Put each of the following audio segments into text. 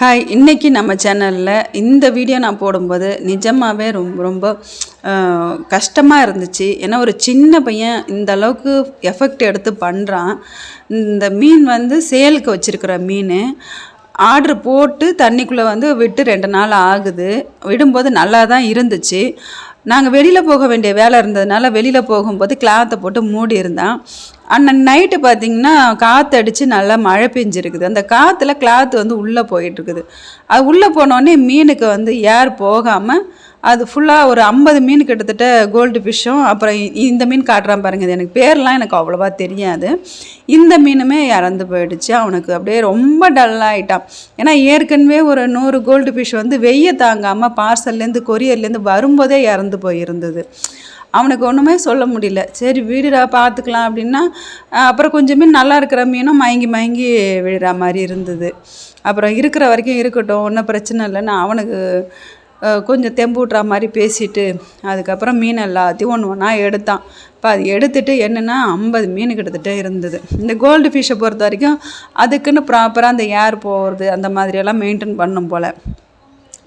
Hi, இன்றைக்கி நம்ம சேனலில் இந்த வீடியோ நான் போடும்போது நிஜமாகவே ரொம்ப கஷ்டமாக இருந்துச்சு. ஏன்னா ஒரு சின்ன பையன் இந்த அளவுக்கு எஃபெக்ட் எடுத்து பண்ணுறான். இந்த மீன் சேலுக்கு வச்சுருக்கிற மீன் ஆர்டர் போட்டு தண்ணிக்குள்ளே விட்டு 2 நாள் ஆகுது. விடும்போது நல்லா தான் இருந்துச்சு. நாங்கள் வெளியில் போக வேண்டிய வேலை இருந்ததுனால வெளியில் போகும்போது கிளாத்தை போட்டு மூடி இருந்தேன். அன்னைக்கு நைட்டு பார்த்திங்கன்னா காற்றடிச்சு நல்லா மழை பெஞ்சிருக்குது. அந்த காற்றுல கிளாத்து உள்ளே போயிட்டுருக்குது. அது உள்ளே போனோடனே மீனுக்கு ஏர் போகாமல் அது ஃபுல்லாக ஒரு 50 மீன் கிட்டத்தட்ட கோல்டு ஃபிஷ்ஷும், அப்புறம் இந்த மீன் காட்டுறான் பாருங்கள். இது எனக்கு அவ்வளோவா தெரியாது. இந்த மீனுமே இறந்து போயிடுச்சு. அவனுக்கு அப்படியே ரொம்ப டல்லாகிட்டான். ஏன்னா ஏற்கனவே ஒரு 100 கோல்டு ஃபிஷ் வெய்ய தாங்காமல் பார்சல்லேருந்து கொரியர்லேருந்து வரும்போதே இறந்து போயிருந்தது. அவனுக்கு ஒன்றுமே சொல்ல முடியல. சரி வீடுடா பார்த்துக்கலாம் அப்படின்னா, அப்புறம் கொஞ்சம் மீன் நல்லா இருக்கிற மீனும் மயங்கி விழுற மாதிரி இருந்தது. அப்புறம் இருக்கிற வரைக்கும் இருக்கட்டும், ஒன்றும் பிரச்சனை இல்லைன்னு அவனுக்கு கொஞ்சம் தெம்பூட்டுற மாதிரி பேசிட்டு அதுக்கப்புறம் மீன் எல்லாத்தையும் ஒன்று ஒன்றா எடுத்தான். இப்போ அது எடுத்துகிட்டு என்னென்னா 50 மீன் கிட்டத்தட்ட இருந்தது. இந்த கோல்டு ஃபிஷ்ஷை பொறுத்த வரைக்கும் அதுக்குன்னு ப்ராப்பராக அந்த ஏர் போகிறது அந்த மாதிரியெல்லாம் மெயின்டைன் பண்ணும் போல்.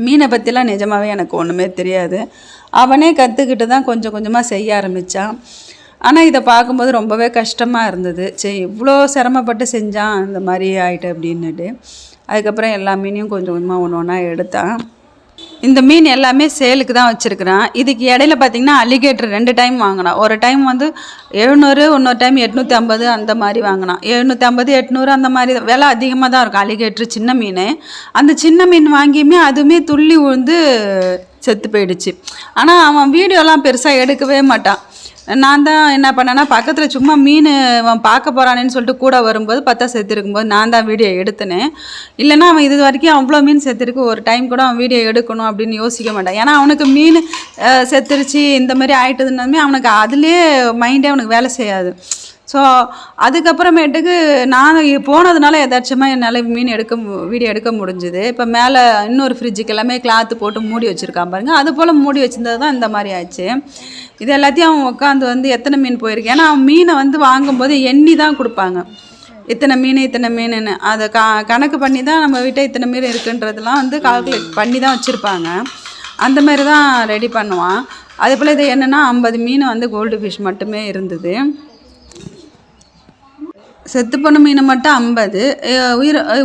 மீனை பற்றிலாம் நிஜமாகவே எனக்கு ஒன்றுமே தெரியாது. அவனே கற்றுக்கிட்டு தான் கொஞ்சம் கொஞ்சமாக செய்ய ஆரம்பித்தான். ஆனால் இதை பார்க்கும்போது ரொம்பவே கஷ்டமாக இருந்தது. சரி இவ்வளோ சிரமப்பட்டு செஞ்சான் இந்த மாதிரி ஆகிட்டு அப்படின்னுட்டு. அதுக்கப்புறம் எல்லா மீனையும் கொஞ்சம் கொஞ்சமாக ஒன்று ஒன்றா எடுத்தான். இந்த மீன் எல்லாமே சேலுக்கு தான் வச்சுருக்குறான். இதுக்கு இடையில பார்த்திங்கன்னா அலிகேட்டர் 2 டைம் வாங்கினான். ஒரு டைம் 700, இன்னொரு டைம் 850 அந்த மாதிரி வாங்கினான். 750, 800 அந்த மாதிரி விலை அதிகமாக தான் இருக்கும் அலிகேட்ரு சின்ன மீன். அந்த சின்ன மீன் வாங்கியுமே அதுவுமே துள்ளி விழுந்து செத்து போயிடுச்சு. ஆனால் அவன் வீடியோலாம் பெருசாக எடுக்கவே மாட்டான். நான் தான் என்ன பண்ணேன்னா பக்கத்தில் சும்மா மீன் அவன் பார்க்க போகிறானேன்னு சொல்லிட்டு கூட வரும்போது பார்த்தா செத்துருக்கும்போது நான் தான் வீடியோ எடுத்தேனேன். இல்லைன்னா அவன் இது வரைக்கும் அவ்வளோ மீன் செத்துருக்கு, ஒரு டைம் கூட அவன் வீடியோ எடுக்கணும் அப்படின்னு யோசிக்க மாட்டான். ஏன்னா அவனுக்கு மீன் செத்துருச்சு இந்த மாதிரி ஆகிட்டதுனாலுமே அவனுக்கு அதுலேயே மைண்டே அவனுக்கு வேலை செய்யாது. ஸோ அதுக்கப்புறமேட்டுக்கு நான் போனதுனால எதாச்சுமாக என்னால் வீடியோ எடுக்க முடிஞ்சுது. இப்போ மேலே இன்னொரு ஃப்ரிட்ஜுக்கு எல்லாமே கிளாத்து போட்டு மூடி வச்சுருக்கான் பாருங்கள். அது போல் மூடி வச்சுருந்தது தான் இந்த மாதிரி ஆச்சு. இது எல்லாத்தையும் அவன் உட்காந்து எத்தனை மீன் போயிருக்கு. ஏன்னா அவன் மீனை வாங்கும்போது எண்ணி தான் கொடுப்பாங்க. இத்தனை மீனுன்னு அதை கணக்கு பண்ணி தான் நம்ம வீட்டை இத்தனை மீன் இருக்குன்றதெல்லாம் கால்குலேட் பண்ணி தான் வச்சுருப்பாங்க. அந்த மாதிரி தான் ரெடி பண்ணுவான். அதே போல் இது என்னென்னா 50 மீன் கோல்டு ஃபிஷ் மட்டுமே இருந்தது. செத்து போன மீன் மட்டும் 50,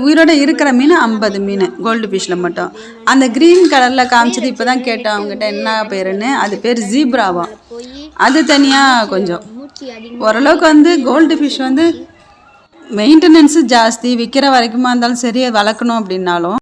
உயிரோட இருக்கிற மீன் 50 மீன் கோல்டு ஃபிஷ்ஷில் மட்டும். அந்த க்ரீன் கலரில் காமிச்சது இப்போ தான் கேட்டேன் அவங்ககிட்ட என்ன பேருன்னு. அது பேர் ஜீப்ராவா. அது தனியாக கொஞ்சம் ஓரளவுக்கு கோல்டு ஃபிஷ் மெயின்டெனன்ஸு ஜாஸ்தி. விற்கிற வரைக்குமா இருந்தாலும் சரி வளர்க்கணும் அப்படின்னாலும்